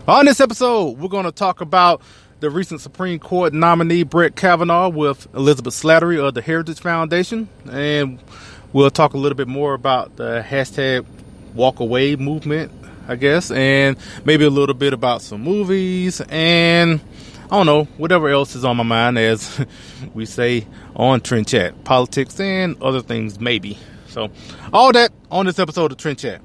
On this episode, we're going to talk about the recent Supreme Court nominee Brett Kavanaugh with Elizabeth Slattery of the Heritage Foundation. And we'll talk a little bit more about the hashtag walk away movement, I guess, and maybe a little bit about some movies and I don't know, whatever else is on my mind, as we say on Trend Chat, politics and other things maybe. So all that on this episode of Trend Chat.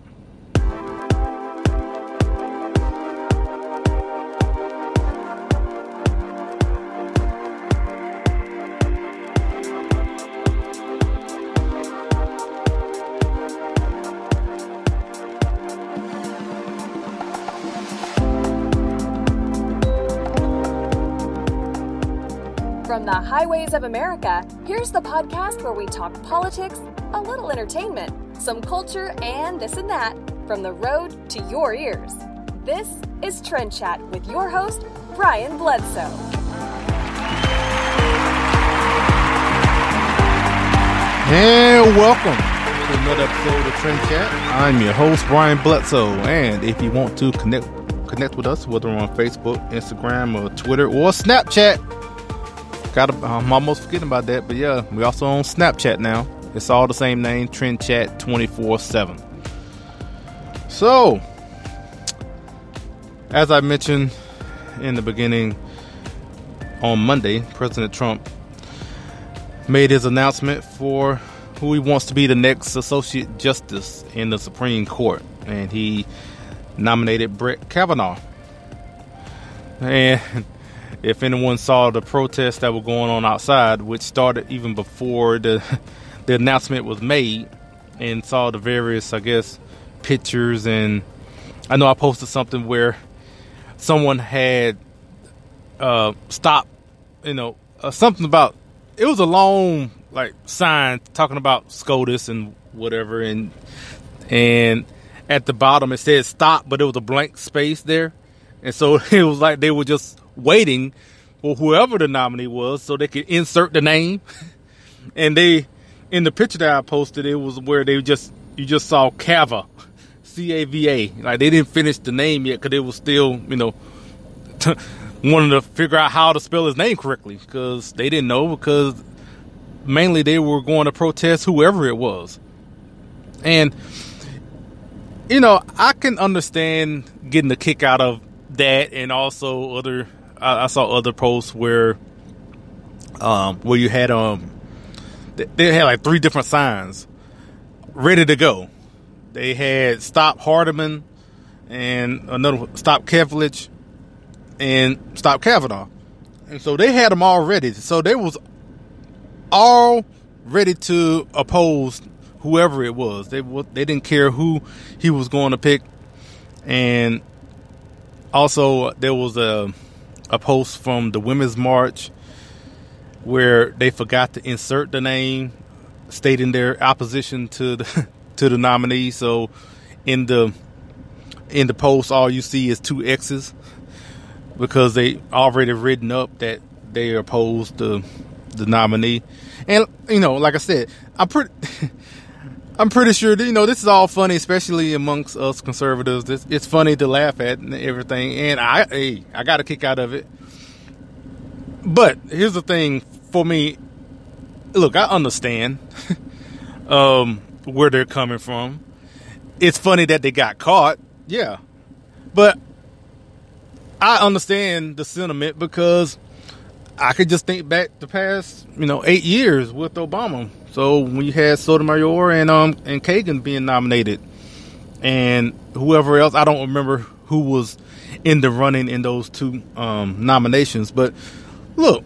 From the highways of America, here's the podcast where we talk politics, a little entertainment, some culture, and this and that, from the road to your ears. This is Trend Chat with your host, Brian Bledsoe. And welcome to another episode of Trend Chat. I'm your host, Brian Bledsoe, and if you want to connect with us, whether on Facebook, Instagram, or Twitter, or Snapchat, I'm almost forgetting about that, but yeah, we're also on Snapchat now. It's all the same name, Trend Chat 24/7. So, as I mentioned in the beginning, on Monday, President Trump made his announcement for who he wants to be the next Associate Justice in the Supreme Court, and he nominated Brett Kavanaugh. And if anyone saw the protests that were going on outside, which started even before the announcement was made, and saw the various, I guess, pictures, and I know I posted something where someone had stopped, something about, it was a long sign talking about SCOTUS and whatever, and at the bottom it said stop, but it was a blank space there, and so it was like they were just waiting for whoever the nominee was so they could insert the name. And they, in the picture that I posted, it was where you just saw Cava, C-A-V-A. Like they didn't finish the name yet because they was still, wanting to figure out how to spell his name correctly, because they didn't know, because mainly they were going to protest whoever it was. And, I can understand getting a kick out of that, and also I saw other posts where you had they had like 3 different signs ready to go. They had stop Hardiman, and another stop Kevlich, and stop Kavanaugh, and so they had them all ready. So they was all ready to oppose whoever it was. They didn't care who he was going to pick. And also there was a post from the Women's March where they forgot to insert the name, stating their opposition to the nominee. So in the post, all you see is 2 X's, because they already written up that they opposed the nominee. And like I said, I'm pretty sure that, this is all funny, especially amongst us conservatives. It's funny to laugh at and everything, and I got a kick out of it. But here's the thing for me. Look, I understand where they're coming from. It's funny that they got caught, yeah. But I understand the sentiment, because I could just think back the past, 8 years with Obama. So when you had Sotomayor and Kagan being nominated, and whoever else, I don't remember who was in the running in those 2 nominations. But look,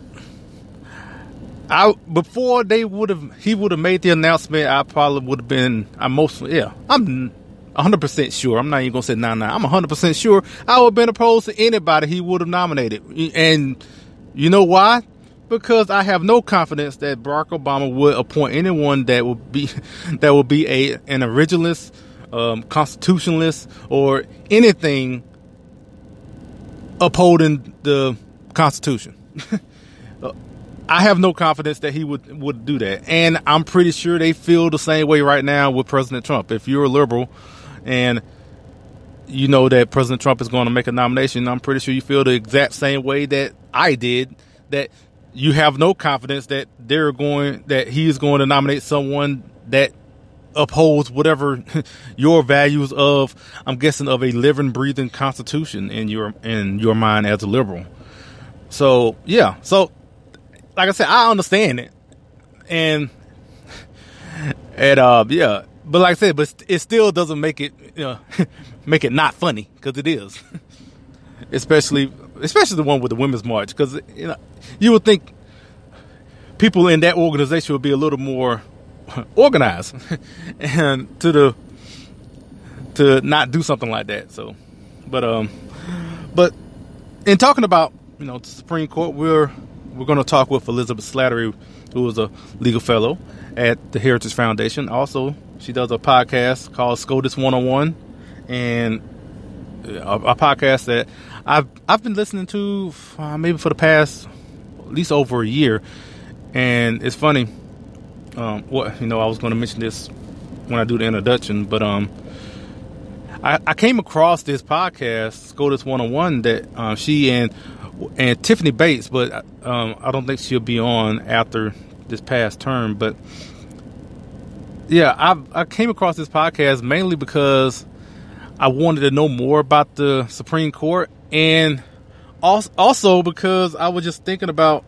before he would have made the announcement, I probably would have been, I'm 100% sure. I'm not even gonna say 99. I'm 100% sure I would have been opposed to anybody he would have nominated. And you know why? Because I have no confidence that Barack Obama would appoint anyone that would be an originalist, constitutionalist, or anything upholding the Constitution. I have no confidence that he would do that. And I'm pretty sure they feel the same way right now with President Trump. If you're a liberal and you know that President Trump is going to make a nomination. I'm pretty sure you feel the exact same way that I did, that you have no confidence that he is going to nominate someone that upholds whatever your values of, I'm guessing, of a living, breathing Constitution in your mind as a liberal. So yeah, so like I said, I understand it, and yeah, but like I said, but it still doesn't make it make it not funny, because it is, especially the one with the Women's March, because you would think people in that organization would be a little more organized and to not do something like that. So, but in talking about the Supreme Court, we're going to talk with Elizabeth Slattery, who is a legal fellow at the Heritage Foundation. Also, she does a podcast called SCOTUS 101, and a podcast that I've been listening to maybe for the past at least over a year. And it's funny. I was going to mention this when I do the introduction, but I came across this podcast, SCOTUS 101, that she and Tiffany Bates, but I don't think she'll be on after this past term. But yeah, I came across this podcast mainly because I wanted to know more about the Supreme Court, and also because I was just thinking about,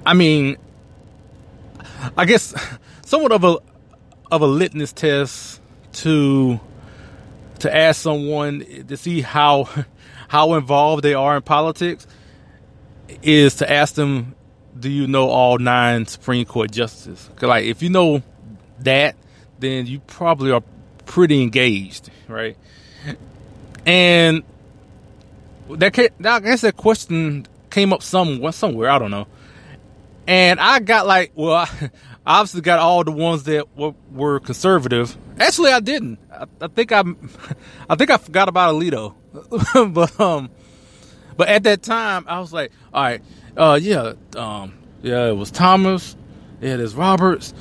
I guess somewhat of a litmus test to ask someone to see how involved they are in politics is to ask them, do you know all 9 Supreme Court justices? 'Cause like, if you know that, then you probably are pretty engaged, right? And I guess that question came up somewhere, I don't know. And I got I obviously got all the ones that were conservative. Actually, I didn't. I think I forgot about Alito. But at that time, I was like, all right, it was Thomas, yeah, there's Roberts,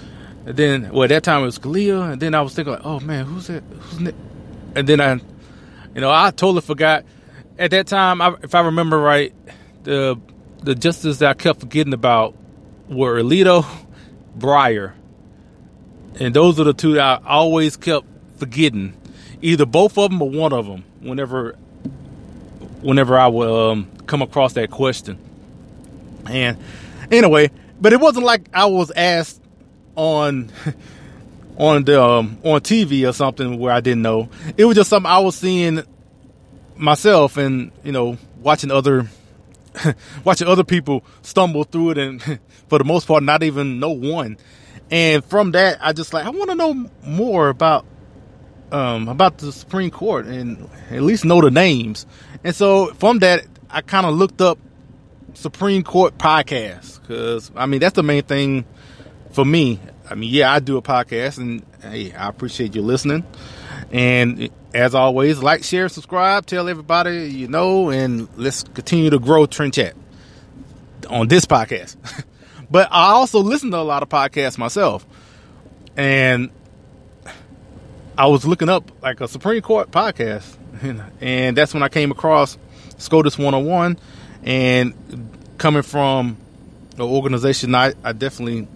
and then at that time it was Scalia, and then I was thinking like, oh man, who's that? And then I totally forgot. At that time, if I remember right, the justices that I kept forgetting about were Alito, Breyer, and those are the 2 that I always kept forgetting, either both of them or one of them, whenever I would come across that question. And anyway, but it wasn't like I was asked on TV or something where I didn't know. It was just something I was seeing myself, and watching other people stumble through it, and for the most part not even know one. And from that, I just I want to know more about the Supreme Court, and at least know the names. And so from that, I kind of looked up Supreme Court podcasts, because that's the main thing for me. I do a podcast, and hey, I appreciate you listening. And as always, like, share, subscribe, tell everybody you know, and let's continue to grow Trend Chat on this podcast. But I also listen to a lot of podcasts myself, and I was looking up a Supreme Court podcast, and that's when I came across SCOTUS 101. And coming from an organization I definitely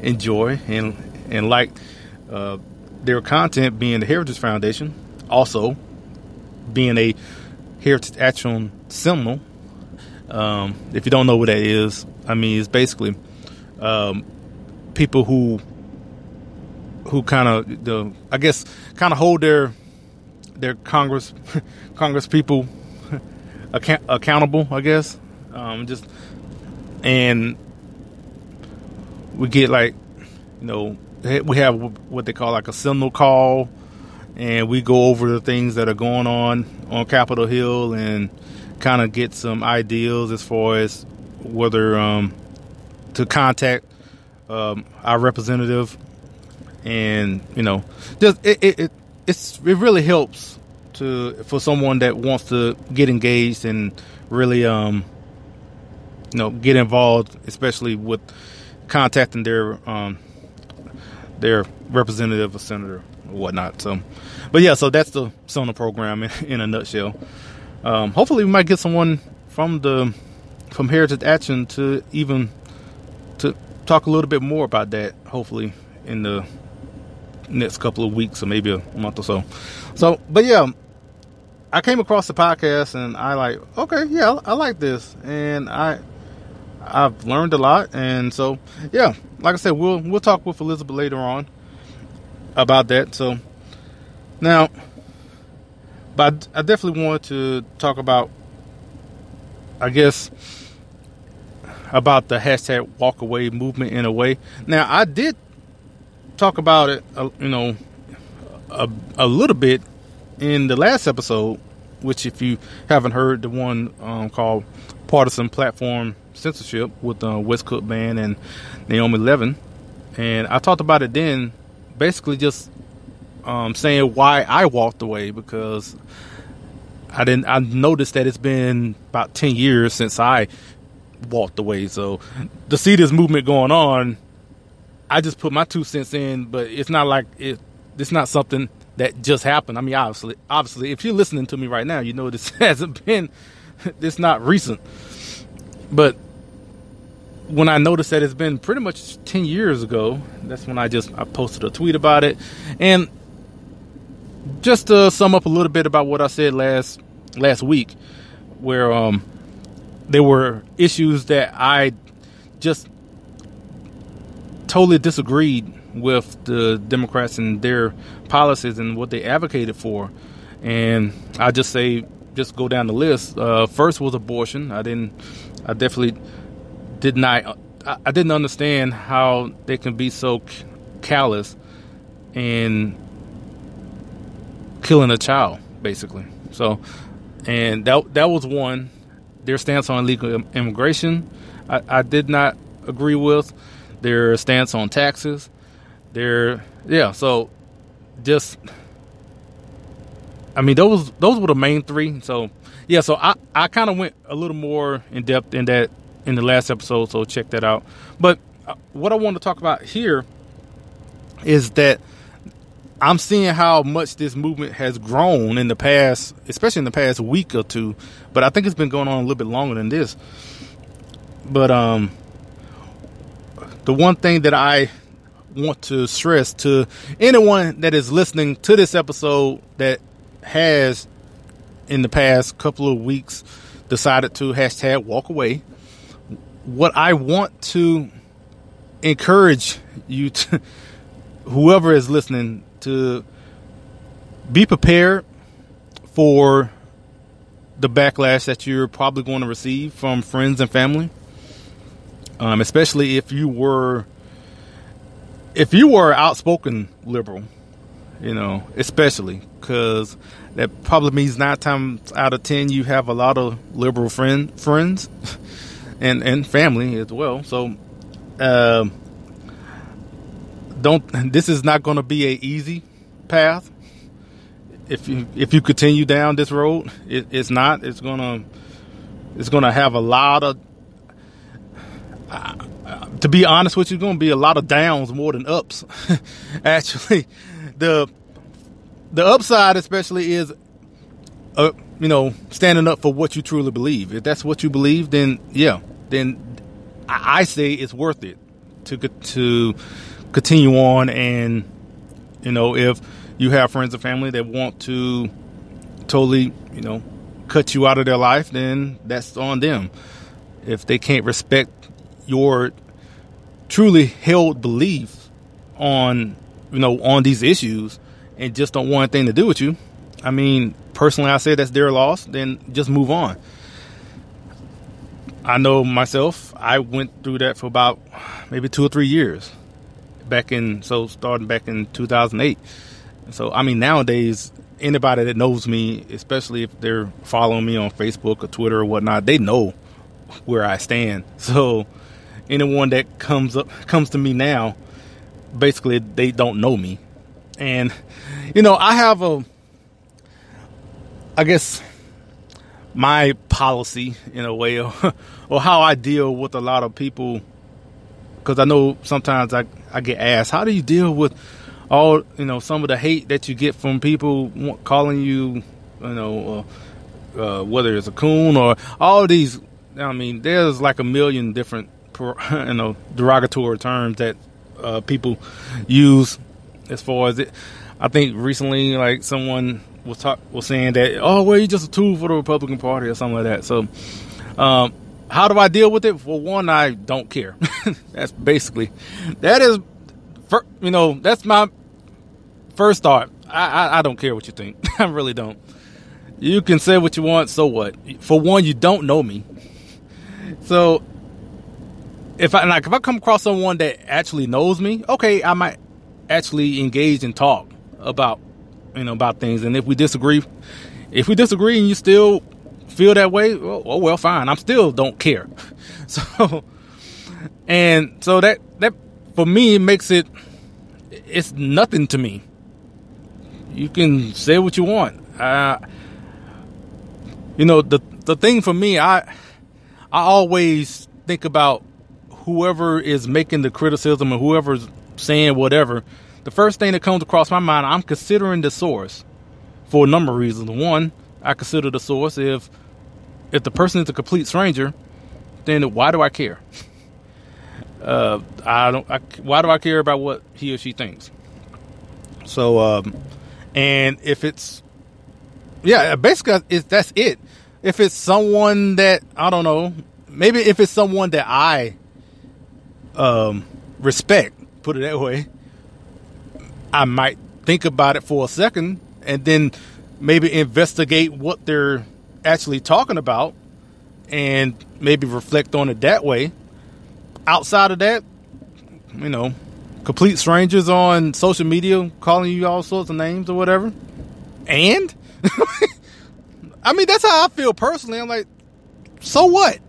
enjoy and like their content, being the Heritage Foundation, also being a Heritage Action Seminole. If you don't know what that is, it's basically people who kind of hold their Congress people accountable, I guess. And we get we have what they call a Seminole call, and we go over the things that are going on Capitol Hill and kind of get some ideas as far as whether to contact our representative, and it really helps for someone that wants to get engaged and really get involved, especially with contacting their representative or senator. whatnot. So, but yeah, so that's the SONA program in a nutshell. Hopefully we might get someone from Heritage Action to talk a little bit more about that, hopefully in the next couple of weeks or maybe a month or so. So, but yeah, I came across the podcast and I like this, and I've learned a lot. And so, yeah, like I said, we'll talk with Elizabeth later on about that. So now, but I definitely want to talk about, I guess, about the hashtag walk away movement in a way. Now, I did talk about it, a little bit in the last episode, which if you haven't heard, the one called Partisan Platform Censorship with West Cook Band and Naomi Levin. And I talked about it then, basically just saying why I walked away, because I noticed that it's been about 10 years since I walked away. So to see this movement going on, I just put my 2 cents in, but it's not like it's not something that just happened. I mean, obviously, if you're listening to me right now, you know this hasn't been, it's not recent. But when I noticed that it's been pretty much 10 years ago, that's when I posted a tweet about it. And just to sum up a little bit about what I said last week, where there were issues that I just totally disagreed with the Democrats and their policies and what they advocated for. And I just go down the list. First was abortion. I definitely did not. I didn't understand how they can be so callous in killing a child, basically. So, and that was one. Their stance on illegal immigration, I did not agree with. Their stance on taxes, so just, I mean, those were the main 3. So yeah, so I kind of went a little more in depth in that in the last episode, so check that out. But what I want to talk about here is that I'm seeing how much this movement has grown in the past, especially in the past week or 2, but I think it's been going on a little bit longer than this. But the one thing that I want to stress to anyone that is listening to this episode that has in the past couple of weeks decided to hashtag walk away, what I want to encourage you to, whoever is listening, to be prepared for the backlash that you're probably going to receive from friends and family. Especially if you were outspoken liberal, especially because that probably means 9 times out of 10 you have a lot of liberal friends and family as well. So this is not going to be an easy path. If you continue down this road, it's not. It's gonna have a lot of. To be honest with you, going to be a lot of downs more than ups. Actually, the upside especially is, standing up for what you truly believe. If that's what you believe, then I say it's worth it to continue on. And if you have friends and family that want to totally, cut you out of their life, then that's on them. If they can't respect your truly held beliefs on these issues and just don't want anything to do with you, I mean, personally, I say that's their loss. Then just move on. I know myself, I went through that for about maybe 2 or 3 years starting back in 2008. So, I mean, nowadays, anybody that knows me, especially if they're following me on Facebook or Twitter or whatnot, they know where I stand. So anyone that comes to me now, basically they don't know me. And I have I guess my policy in a way, or how I deal with a lot of people, because I know sometimes I get asked, how do you deal with all, some of the hate that you get from people calling you, whether it's a coon or all these. I mean, there's like a million different, derogatory terms that people use. As far as it, I think recently, like someone was saying that, oh, well, you're just a tool for the Republican Party or something like that. So, how do I deal with it? For one, I don't care. That's basically, that's my first thought. I don't care what you think. I really don't. You can say what you want, so what? For one, you don't know me. So if I come across someone that actually knows me, okay, I might actually engage and talk about things. And if we disagree and you still feel that way, well, fine. I still don't care. So that for me, it makes it's nothing to me. You can say what you want. The thing for me, I always think about whoever is making the criticism or whoever's saying whatever. The first thing that comes across my mind, I'm considering the source for a number of reasons. One, I consider the source. If the person is a complete stranger, then why do I care? Why do I care about what he or she thinks? So, and if it's, basically that's it. If it's someone that, I don't know, maybe if it's someone that I respect, put it that way, I might think about it for a second and then maybe investigate what they're actually talking about and maybe reflect on it that way. Outside of that, complete strangers on social media calling you all sorts of names or whatever. And I mean, that's how I feel personally. I'm like, so what?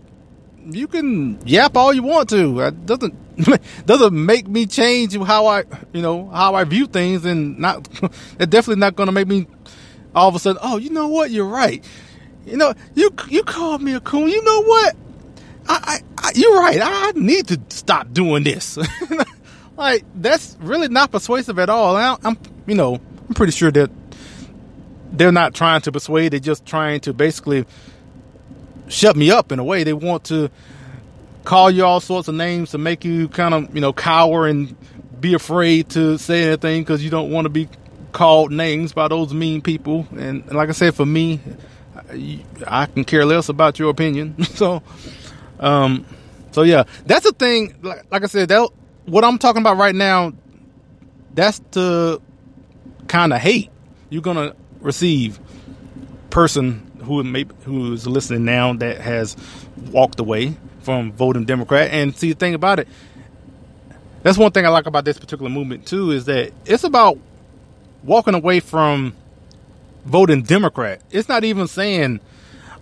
You can yap all you want to. It doesn't make me change how I view things, and it's definitely not going to make me all of a sudden, oh, you know what? You're right. You called me a coon. You know what? You're right. I need to stop doing this. Like, that's really not persuasive at all. I'm pretty sure that they're not trying to persuade. They're just trying to basically shut me up in a way. They want to call you all sorts of names to make you kind of, cower and be afraid to say anything because you don't want to be called names by those mean people. And like I said, for me, I can care less about your opinion. So yeah, that's the thing. Like I said, what I'm talking about right now, that's the kind of hate you're going to receive. Person who is listening now that has walked away from voting Democrat. And see, the thing about it, that's one thing I like about this particular movement too, is that it's about walking away from voting Democrat. It's not even saying,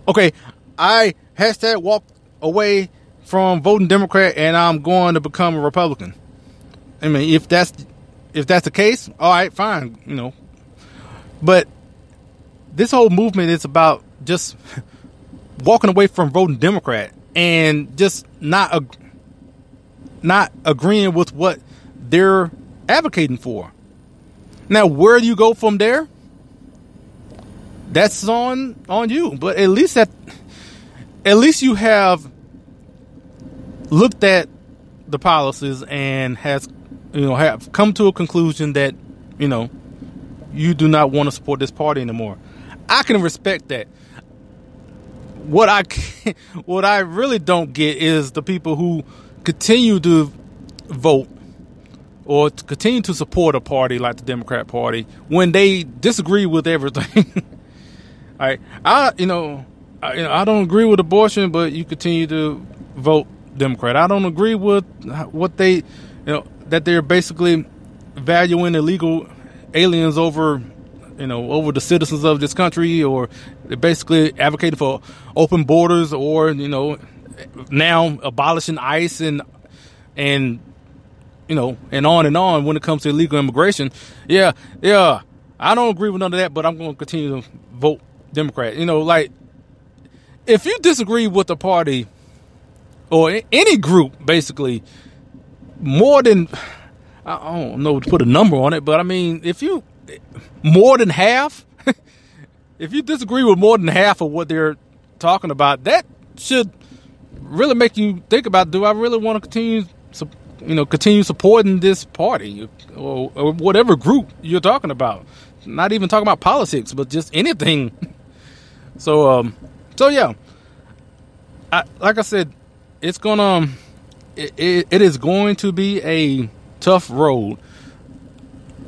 okay, I #walk away from voting Democrat and I'm going to become a Republican. I mean, if that's the case, all right, fine, But this whole movement is about just walking away from voting Democrat and just not agreeing with what they're advocating for. Now, where do you go from there? That's on you. But at least you have looked at the policies and have come to a conclusion that you do not want to support this party anymore. I can respect that. What I really don't get is the people who continue to vote or to continue to support a party like the Democrat Party when they disagree with everything. I don't agree with abortion, but you continue to vote Democrat. I don't agree with what they, that they're basically valuing illegal aliens over the citizens of this country, or they're basically advocating for open borders, or now abolishing ICE and on and on when it comes to illegal immigration. Yeah, I don't agree with none of that, but I'm going to continue to vote Democrat. Like, if you disagree with the party or any group, basically, more than, I don't know to put a number on it, but I mean, if you more than half, if you disagree with more than half of what they're talking about, that should really make you think about: do I really want to continue supporting this party or whatever group you're talking about? Not even talking about politics, but just anything. So yeah, like I said, it's gonna it is going to be a tough road.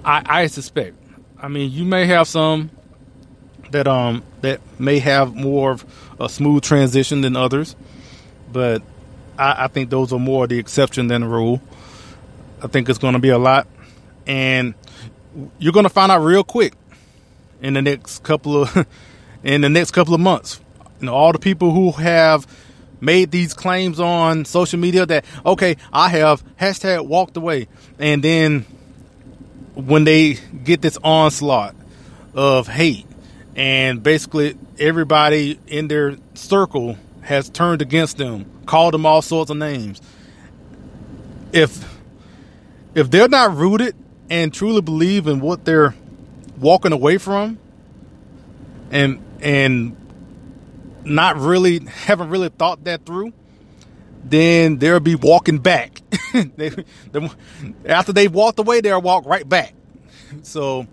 I suspect. I mean, you may have some that may have more of a smooth transition than others, but I think those are more the exception than the rule. I think it's going to be a lot, and you're going to find out real quick in the next couple of months. You know, all the people who have made these claims on social media that, okay, I have hashtag walked away, and then when they get this onslaught of hate, and basically everybody in their circle has turned against them, called them all sorts of names. If they're not rooted and truly believe in what they're walking away from, and haven't really thought that through, then they'll be walking back. After they've walked away, they'll walk right back. So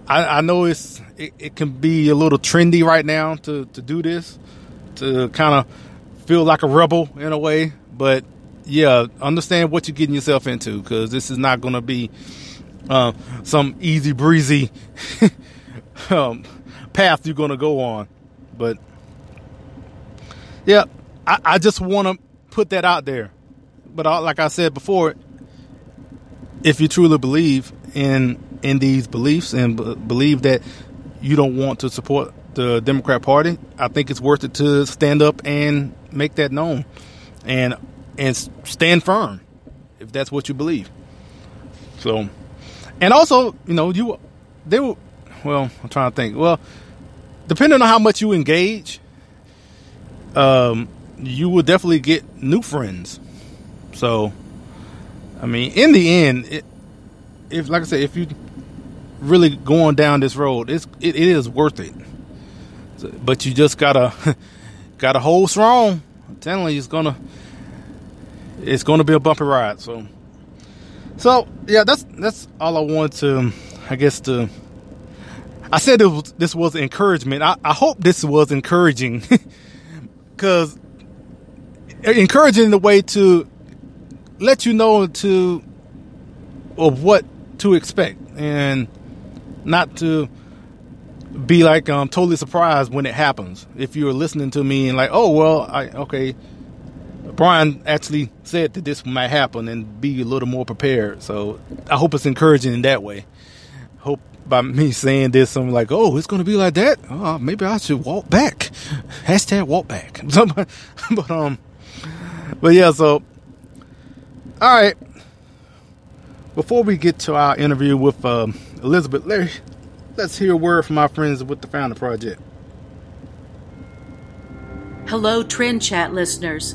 I know it can be a little trendy right now to do this, to kind of feel like a rebel in a way. But yeah, understand what you're getting yourself into, because this is not going to be some easy breezy path you're going to go on. But yeah, I just want to put that out there. But like I said before, if you truly believe in these beliefs and believe that you don't want to support the Democrat Party, I think it's worth it to stand up and make that known and stand firm if that's what you believe. So, and also, you know, I'm trying to think. Well, depending on how much you engage, you will definitely get new friends. So, I mean, in the end, like I said, if you really going down this road, it is worth it. But you just gotta hold strong. I'm telling you, it's gonna be a bumpy ride. So yeah, that's all I want to, I guess, I said this was encouragement. I hope this was encouraging, because encouraging in the way to let you know of what to expect, and not to be like totally surprised when it happens. If you're listening to me and like, oh well, okay, Brian actually said that this might happen, and be a little more prepared. So I hope it's encouraging in that way. Hope by me saying this, I'm like, oh, it's going to be like that. Oh, maybe I should walk back. Hashtag walk back. But yeah, so all right. Before we get to our interview with Elizabeth, let's hear a word from our friends with the Founding Project. Hello, Trend Chat listeners.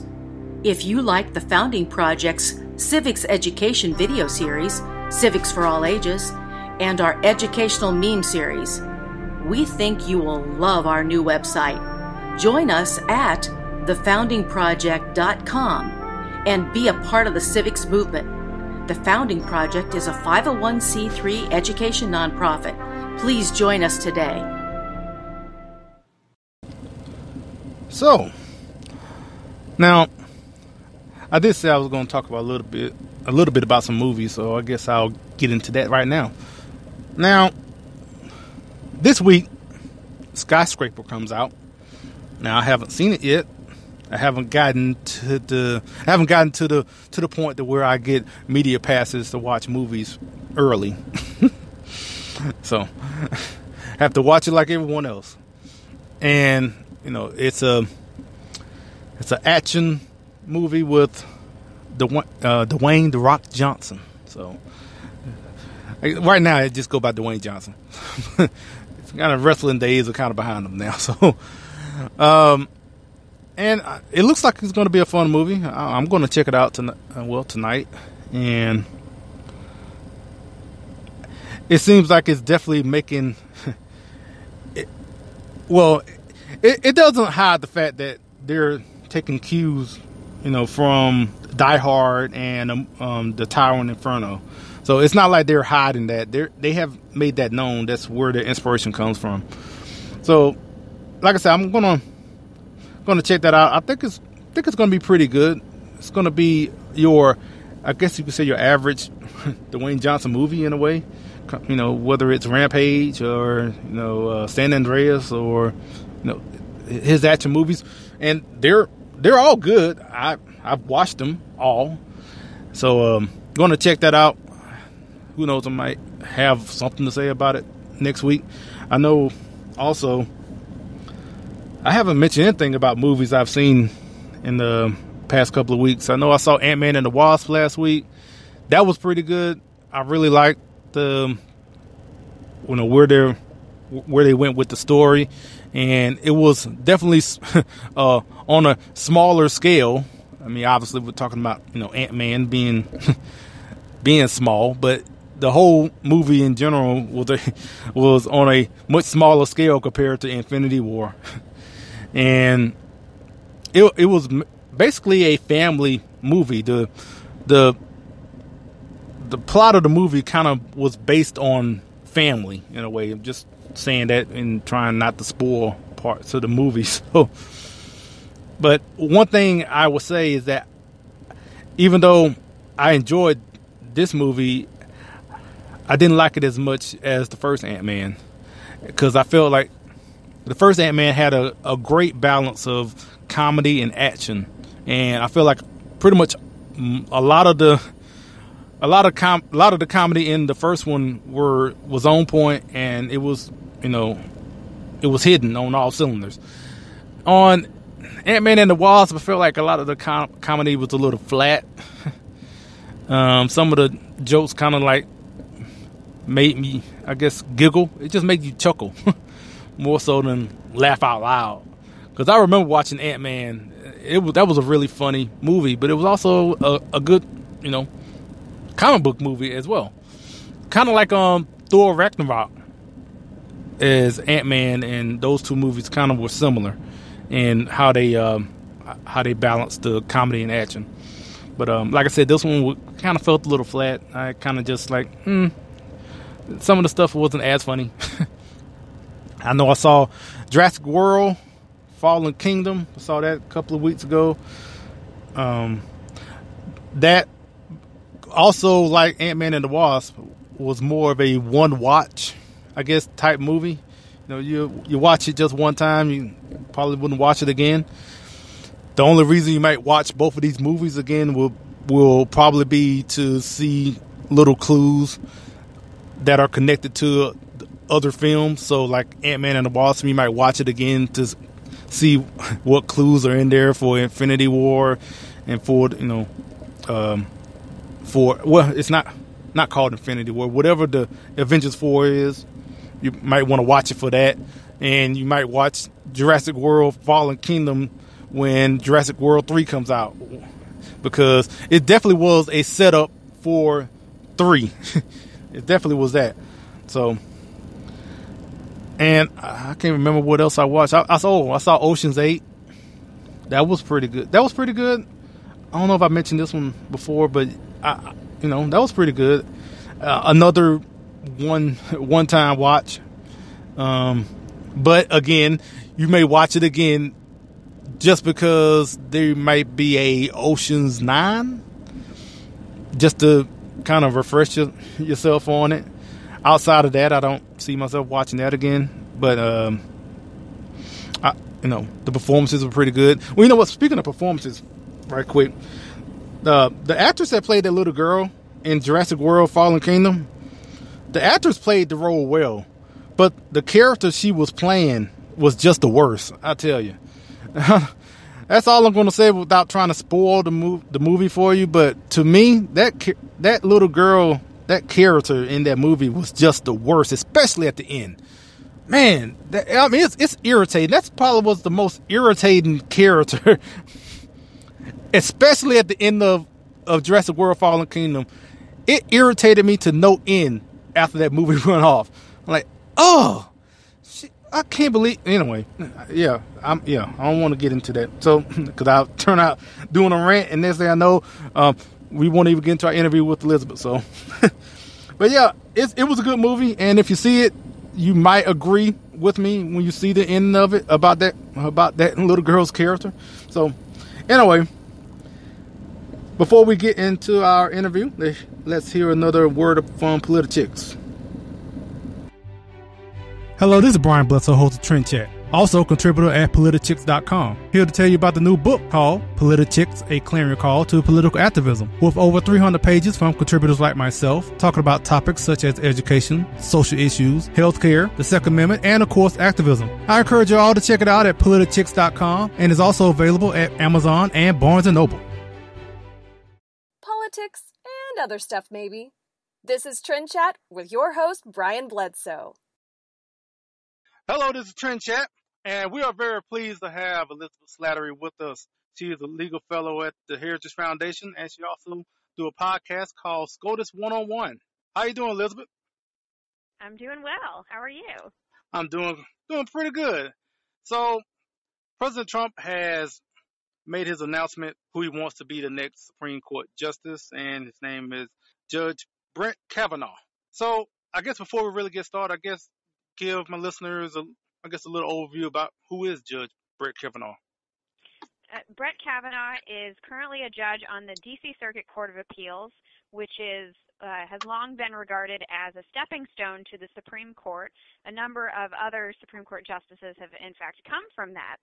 If you like the Founding Project's Civics Education video series, Civics for All Ages, and our educational meme series, we think you will love our new website. Join us at thefoundingproject.com and be a part of the civics movement. The Founding Project is a 501c3 education nonprofit. Please join us today. So, now, I did say I was going to talk about a little bit about some movies, so I guess I'll get into that right now. Now, this week, Skyscraper comes out. Now, I haven't seen it yet. I haven't gotten to the point to where I get media passes to watch movies early. So I have to watch it like everyone else. And you know, it's an action movie with Dwayne "The Rock" Johnson. So right now, I just go by Dwayne Johnson. It's kind of wrestling days are kind of behind him now. So. And it looks like it's going to be a fun movie. I'm going to check it out tonight. and it seems like it's definitely making. It doesn't hide the fact that they're taking cues, from Die Hard and the Towering Inferno. So it's not like they're hiding that. They have made that known. That's where the inspiration comes from. So, like I said, I'm gonna check that out. I think it's gonna be pretty good. It's gonna be I guess you could say your average Dwayne Johnson movie in a way. Whether it's Rampage or San Andreas or his action movies, and they're all good. I've watched them all, so going to check that out. Who knows? I might have something to say about it next week. I know. Also, I haven't mentioned anything about movies I've seen in the past couple of weeks. I know I saw Ant-Man and the Wasp last week. That was pretty good. I really liked the where they went with the story, and it was definitely on a smaller scale. I mean, obviously we're talking about Ant-Man being being small, but the whole movie in general was on a much smaller scale compared to Infinity War, and it was basically a family movie. The plot of the movie kind of was based on family in a way. I'm just saying that and trying not to spoil parts of the movie. So, but one thing I would say is that even though I enjoyed this movie, I didn't like it as much as the first Ant-Man, because I felt like the first Ant-Man had a great balance of comedy and action, and I feel like pretty much a lot of the comedy in the first one was on point, and it was hidden on all cylinders. On Ant-Man and the Wasp, I felt like a lot of the comedy was a little flat. Some of the jokes kind of like made me, I guess, giggle. It just made you chuckle more so than laugh out loud. Because I remember watching Ant-Man. That was a really funny movie, but it was also a good, comic book movie as well. Kind of like Thor Ragnarok as Ant-Man, and those two movies kind of were similar in how they balanced the comedy and action. But like I said, this one kind of felt a little flat. I kind of just like, some of the stuff wasn't as funny. I know I saw Jurassic World Fallen Kingdom. I saw that a couple of weeks ago. That also, like Ant-Man and the Wasp, was more of a one watch, I guess, type movie. You watch it just one time, you probably wouldn't watch it again. The only reason you might watch both of these movies again will probably be to see little clues that are connected to other films. So like Ant-Man and the Wasp, you might watch it again to see what clues are in there for Infinity War and for it's not called Infinity War, whatever the Avengers 4 is. You might want to watch it for that, and you might watch Jurassic World Fallen Kingdom when Jurassic World 3 comes out, because it definitely was a setup for 3. It definitely was that. So, and I can't remember what else I watched. I saw Ocean's 8. That was pretty good. I don't know if I mentioned this one before, but that was pretty good. Another one-time watch. But again, you may watch it again just because there might be a Ocean's 9, just to kind of refresh yourself on it. Outside of that, I don't see myself watching that again. But the performances were pretty good. Well, you know what? Speaking of performances, right quick, the actress that played that little girl in Jurassic World Fallen Kingdom, the actress played the role well, but the character she was playing was just the worst, I tell you. That's all I'm going to say without trying to spoil the movie for you. But to me, that little girl, that character in that movie was just the worst, especially at the end. Man, it's irritating. That's probably was the most irritating character, especially at the end of of Jurassic World Fallen Kingdom, it irritated me to no end after that movie went off. I'm like, oh, shit, I can't believe. Anyway, I don't want to get into that. So, because I'll turn out doing a rant, and next thing I know, we won't even get into our interview with Elizabeth. So, but yeah, it was a good movie, and if you see it, you might agree with me when you see the end of it about that little girl's character. So, anyway, before we get into our interview, let's hear another word from Politichicks. Hello, this is Brian Bledsoe, host of Trend Chat, also contributor at Politichicks.com. Here to tell you about the new book called Politichicks, A Clarion Call to Political Activism, with over 300 pages from contributors like myself, talking about topics such as education, social issues, healthcare, the Second Amendment, and of course, activism. I encourage you all to check it out at Politichicks.com, and is also available at Amazon and Barnes & Noble. Politics and other stuff, maybe. This is Trend Chat with your host, Brian Bledsoe. Hello, this is Trend Chat, and we are very pleased to have Elizabeth Slattery with us. She is a legal fellow at the Heritage Foundation, and she also do a podcast called SCOTUS 101. How you doing, Elizabeth? I'm doing well. How are you? I'm doing pretty good. So, President Trump has made his announcement who he wants to be the next Supreme Court Justice, and his name is Judge Brett Kavanaugh. So, I guess before we really get started, give my listeners a little overview about who is Judge Brett Kavanaugh. Brett Kavanaugh is currently a judge on the D.C. Circuit Court of Appeals, which has long been regarded as a stepping stone to the Supreme Court. A number of other Supreme Court justices have, in fact, come from that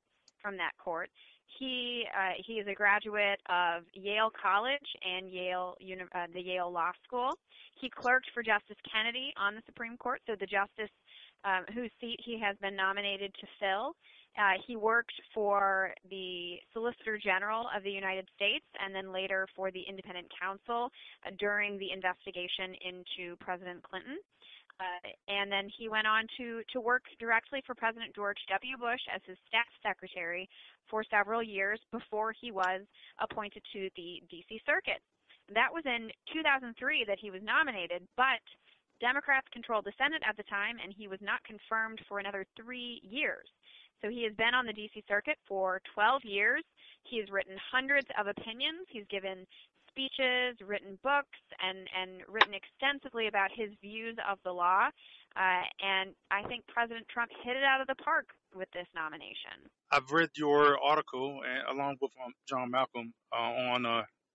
court. He is a graduate of Yale College and the Yale Law School. He clerked for Justice Kennedy on the Supreme Court, so the justice whose seat he has been nominated to fill. He worked for the Solicitor General of the United States and then later for the Independent Counsel during the investigation into President Clinton. And then he went on to work directly for President George W. Bush as his staff secretary for several years before he was appointed to the D.C. Circuit. That was in 2003 that he was nominated, but Democrats controlled the Senate at the time, and he was not confirmed for another 3 years. So he has been on the D.C. Circuit for 12 years. He has written hundreds of opinions. He's given speeches, written books, and written extensively about his views of the law. And I think President Trump hit it out of the park with this nomination. I've read your article, along with John Malcolm, on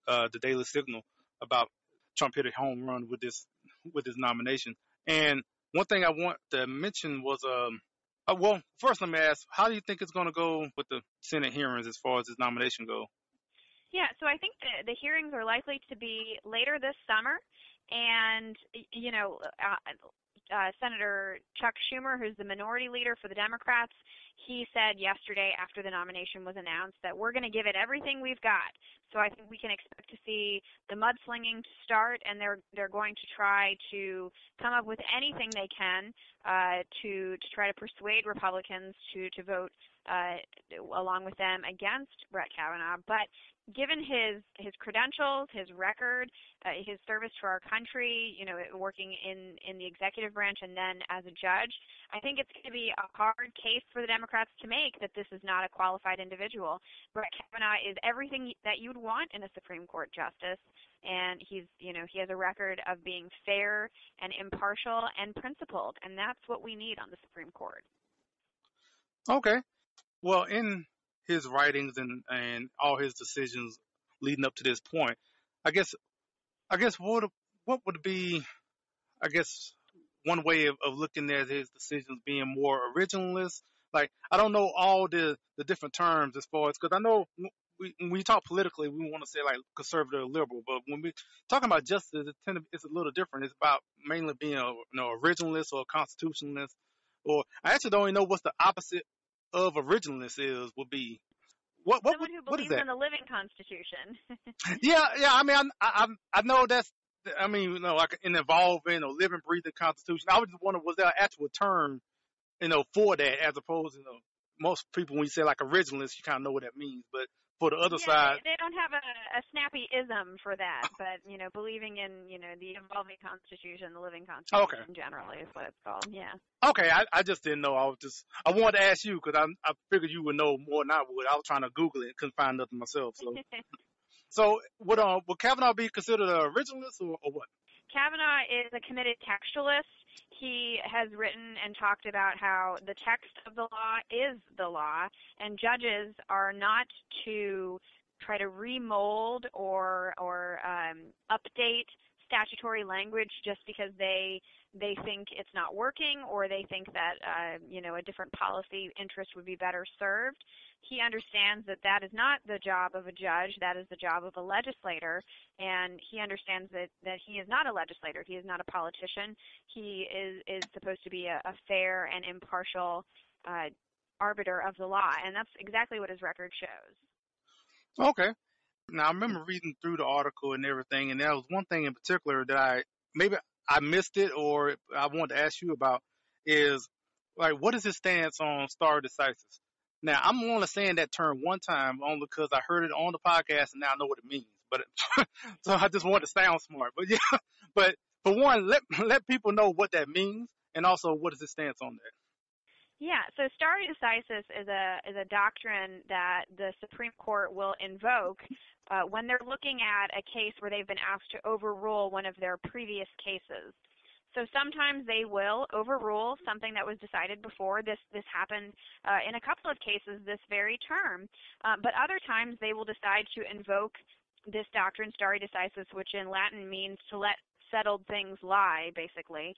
the Daily Signal about Trump hit a home run with his nomination. And one thing I want to mention was, first let me ask, how do you think it's going to go with the Senate hearings as far as his nomination goes? Yeah, so I think the hearings are likely to be later this summer, and Senator Chuck Schumer, who's the minority leader for the Democrats, he said yesterday after the nomination was announced that we're going to give it everything we've got. So I think we can expect to see the mudslinging to start, and they're going to try to come up with anything they can to try to persuade Republicans to vote along with them against Brett Kavanaugh. But given his credentials, his record, his service to our country, working in the executive branch and then as a judge, I think it's going to be a hard case for the Democrats to make that this is not a qualified individual. Brett Kavanaugh is everything that you'd want in a Supreme Court justice, and he has a record of being fair and impartial and principled, and that's what we need on the Supreme Court. Okay. Well, in his writings and all his decisions leading up to this point, I guess what would be, one way of looking at his decisions being more originalist? Like, I don't know all the different terms as far as, because I know when we talk politically, we want to say like conservative or liberal, but when we're talking about justice, it's a little different. It's about mainly being a originalist or a constitutionalist, or I actually don't even know what's the opposite of originalist would be. Someone who believes in the living Constitution. Yeah. I mean, I know that's. I mean, like an evolving or living, breathing Constitution. I was just wondering, was there an actual term, for that, as opposed to, most people when you say like originalist, you kind of know what that means. But for the other Yeah, side. they don't have a snappy ism for that, but, believing in, the evolving Constitution, the living Constitution generally is what it's called, yeah. Okay, I just didn't know. I wanted to ask you because I figured you would know more than I would. I was trying to Google it and couldn't find nothing myself. So would Kavanaugh be considered an originalist or what? Kavanaugh is a committed textualist. He has written and talked about how the text of the law is the law, and judges are not to try to remold or update statutory language just because they think it's not working or they think that a different policy interest would be better served. He understands that is not the job of a judge, that is the job of a legislator, and he understands that he is not a legislator, he is not a politician. He is supposed to be a fair and impartial arbiter of the law, and that's exactly what his record shows. Okay. Now, I remember reading through the article and everything, and there was one thing in particular that maybe I missed it or I wanted to ask you about is, like, what is his stance on stare decisis? Now, I'm only saying that term one time only because I heard it on the podcast and now I know what it means. But so I just wanted to sound smart. But yeah, but for one, let people know what that means and also what is his stance on that. Yeah, so stare decisis is a doctrine that the Supreme Court will invoke when they're looking at a case where they've been asked to overrule one of their previous cases. So sometimes they will overrule something that was decided before. This happened in a couple of cases this very term. But other times they will decide to invoke this doctrine, stare decisis, which in Latin means to let settled things lie, basically.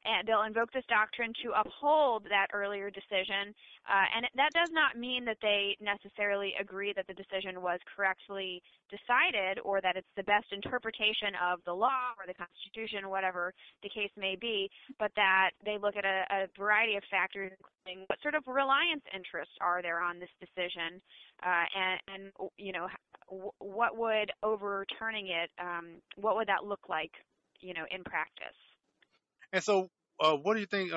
And they'll invoke this doctrine to uphold that earlier decision. And that does not mean that they necessarily agree that the decision was correctly decided or that it's the best interpretation of the law or the Constitution, whatever the case may be, but that they look at a variety of factors, including what sort of reliance interests are there on this decision, and what would overturning it, what would that look like, in practice. And so, what do you think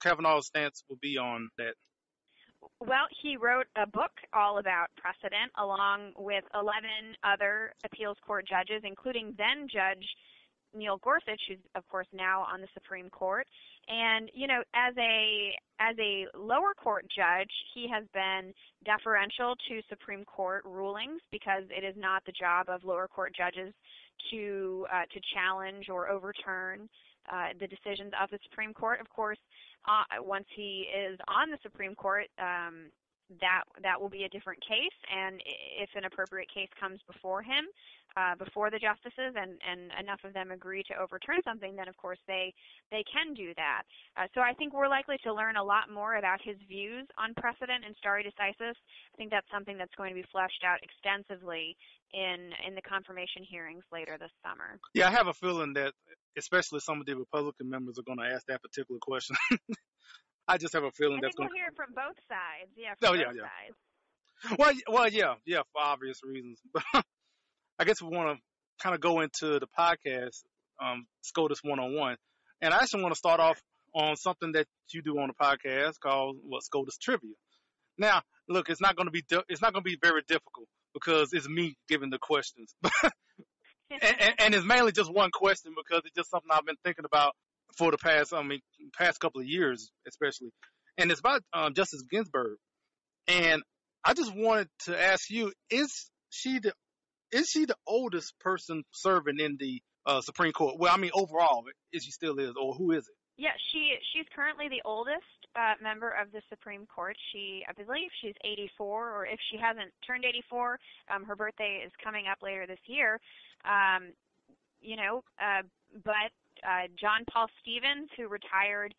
Kavanaugh's stance will be on that? Well, he wrote a book all about precedent along with 11 other appeals court judges, including then Judge Neil Gorsuch, who's, of course, now on the Supreme Court. And, as a lower court judge, he has been deferential to Supreme Court rulings because it is not the job of lower court judges to challenge or overturn the decisions of the Supreme Court. Of course, once he is on the Supreme Court, that will be a different case, and if an appropriate case comes before him, before the justices, and enough of them agree to overturn something, then of course they can do that. So I think we're likely to learn a lot more about his views on precedent and stare decisis. I think that's something that's going to be fleshed out extensively in the confirmation hearings later this summer. Yeah, I have a feeling that especially some of the Republican members are going to ask that particular question. I just have a feeling I think we'll hear from both sides. Yeah, sides. Well, yeah, for obvious reasons. But I guess we want to kind of go into the podcast, SCOTUS 101. And I actually want to start off on something that you do on the podcast called SCOTUS Trivia. Now, look, it's not going to be very difficult because it's me giving the questions. and it's mainly just one question because it's just something I've been thinking about for the past couple of years, especially. And it's about Justice Ginsburg. And I just wanted to ask you, is she the oldest person serving in the Supreme Court? Well, I mean, overall, if she still is, or who is it? Yeah, she's currently the oldest member of the Supreme Court. I believe she's 84, or if she hasn't turned 84, her birthday is coming up later this year. But John Paul Stevens, who retired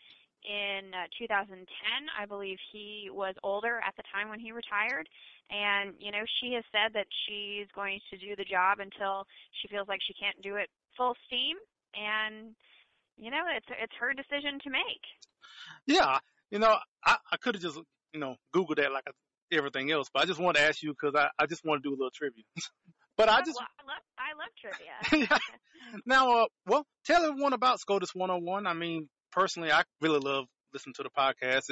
in 2010, I believe he was older at the time when he retired. And, she has said that she's going to do the job until she feels like she can't do it full steam. And, it's her decision to make. Yeah. I could have just, Googled that like everything else, but I just wanted to ask you because I just want to do a little trivia. But I love trivia. Yeah. Now, tell everyone about SCOTUS 101. I mean, personally, I really love listening to the podcast.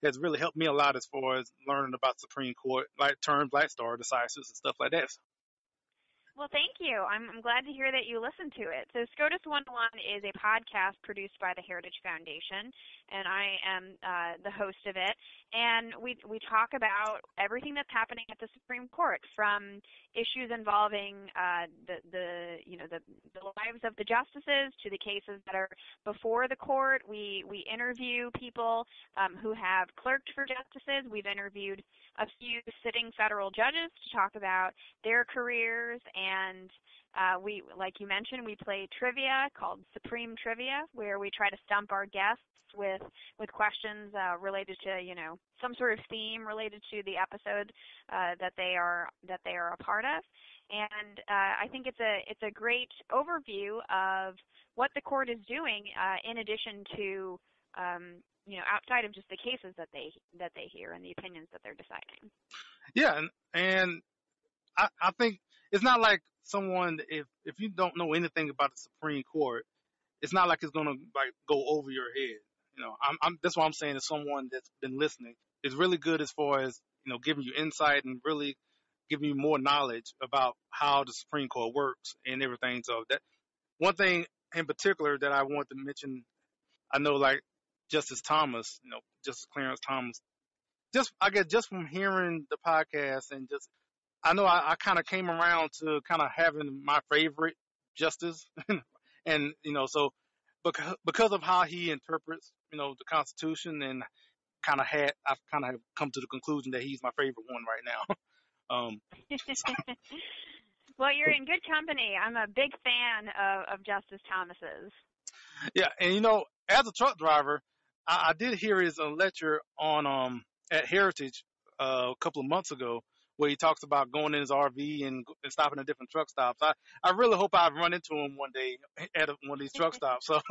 has really helped me a lot as far as learning about Supreme Court, like terms like stare decisis and stuff like that. Well, thank you. I'm glad to hear that you listened to it. So SCOTUS 101 is a podcast produced by the Heritage Foundation, and I am the host of it. And we talk about everything that's happening at the Supreme Court, from issues involving the lives of the justices to the cases that are before the court. We interview people who have clerked for justices. We've interviewed a few sitting federal judges to talk about their careers, and we, like you mentioned, we play trivia called Supreme Trivia, where we try to stump our guests with questions related to some sort of theme related to the episode that they are a part of. And I think it's a great overview of what the court is doing in addition to outside of just the cases that they hear and the opinions that they're deciding. Yeah, and I think it's not like someone, if you don't know anything about the Supreme Court, it's not like it's gonna like go over your head. That's what I'm saying to someone that's been listening. It's really good as far as giving you insight and really giving you more knowledge about how the Supreme Court works and everything. So that one thing in particular that I want to mention, I know like Justice Thomas, Justice Clarence Thomas, just from hearing the podcast and just, I know I kind of came around to kind of having my favorite justice, and so because of how he interprets the Constitution, and I've kind of come to the conclusion that he's my favorite one right now. Well, you're in good company. I'm a big fan of Justice Thomas's. Yeah, and as a truck driver, I did hear his lecture on at Heritage a couple of months ago, where he talks about going in his RV and stopping at different truck stops. I really hope I run into him one day at one of these truck stops. So.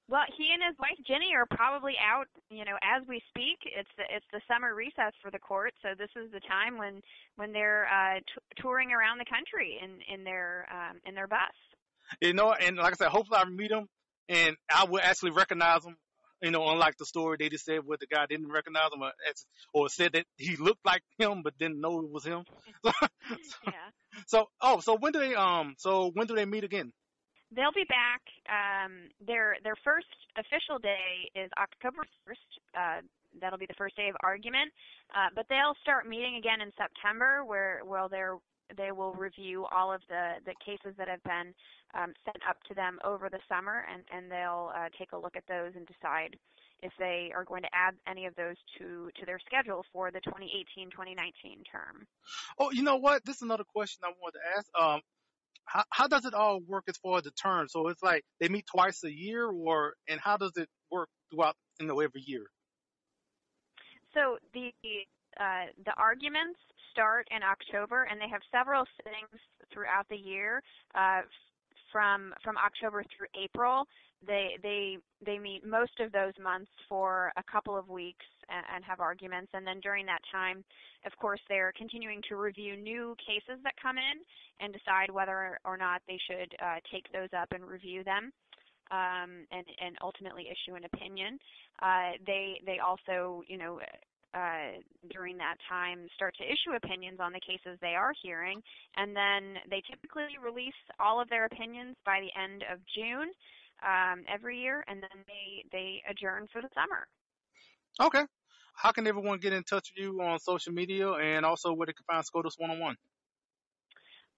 Well, he and his wife Jenny are probably out, as we speak. It's the summer recess for the court, so this is the time when they're touring around the country in their bus. And like I said, hopefully I meet him and I will actually recognize him. Unlike the story they just said where the guy didn't recognize him or said that he looked like him but didn't know it was him. Yeah. So when do they meet again? They'll be back. Their first official day is October 1st. That'll be the first day of argument. But they'll start meeting again in September, where they will review all of the cases that have been sent up to them over the summer, and they'll take a look at those and decide if they are going to add any of those to their schedule for the 2018-2019 term. Oh, you know what? This is another question I wanted to ask. How does it all work as far as the term? So it's like they meet twice a year, and how does it work throughout every year? So the arguments start in October, and they have several sittings throughout the year. From October through April, they meet most of those months for a couple of weeks and have arguments, and then during that time, of course, they're continuing to review new cases that come in and decide whether or not they should take those up and review them, and ultimately issue an opinion. They also, during that time, start to issue opinions on the cases they are hearing, and then they typically release all of their opinions by the end of June every year, and then they adjourn for the summer. Okay. How can everyone get in touch with you on social media, and also where they can find SCOTUS 101?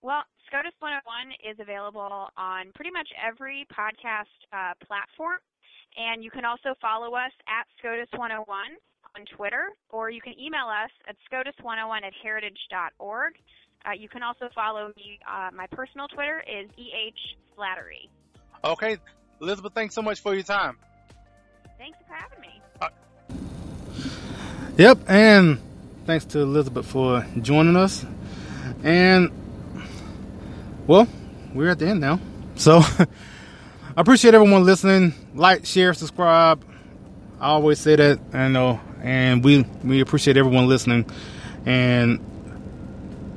Well, SCOTUS 101 is available on pretty much every podcast platform, and you can also follow us at SCOTUS 101 on Twitter, or you can email us at scotus101@heritage.org. You can also follow me. My personal Twitter is Slattery. Okay. Elizabeth, thanks so much for your time. Thanks for having me. Yep, and thanks to Elizabeth for joining us. And, well, we're at the end now. So, I appreciate everyone listening. Like, share, subscribe. I always say that, I know. And we appreciate everyone listening. And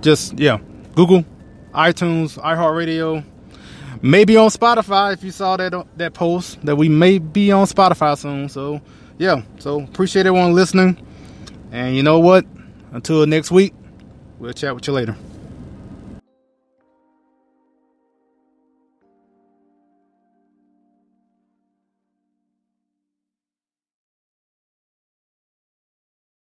just, Google, iTunes, iHeartRadio. Maybe on Spotify if you saw that post that we may be on Spotify soon. So, yeah, so appreciate everyone listening. And you know what? Until next week, we'll chat with you later.